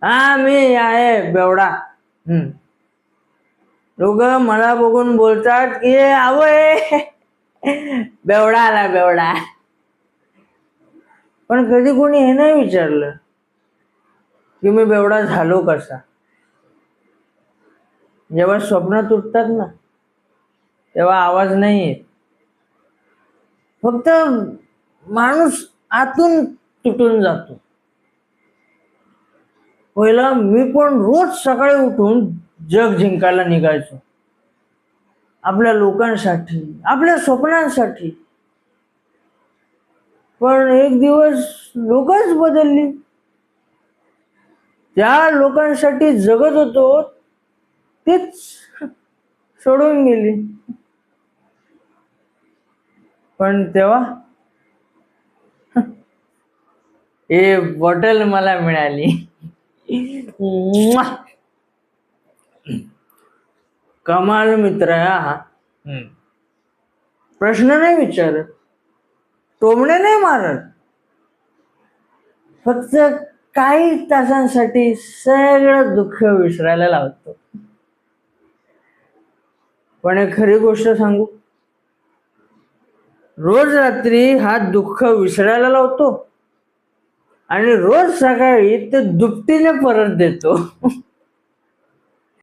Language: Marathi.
हा, मी आहे बेवडा. लोक मला बघून बोलतात की आवय बेवडा आला बेवडा. पण कधी कोणी हे नाही विचारलं की मी बेवडा झालो कसा. जेव्हा स्वप्न तुटतात ना तेव्हा आवाज नाही येत, फक्त माणूस आतून तुटून जातो. पहिला मी पण रोज सकाळी उठून जग जिंकायला निघायचो, आपल्या लोकांसाठी, आपल्या स्वप्नांसाठी. पण एक दिवस लोकच बदलली. ज्या लोकांसाठी जगत होतो तेच सोडून गेली. पण तेव्हा हे बॉटल मला मिळाली. कमाल मित्र आहे हा. प्रश्न नाही विचारत, टोमणे नाही मारत, फक्त काही तासांसाठी सगळं दुःख विसरायला लावतो. पण एक खरी गोष्ट सांगू, रोज रात्री हा दुःख विसरायला लावतो आणि रोज सकाळी ते दुपटीने परत देतो.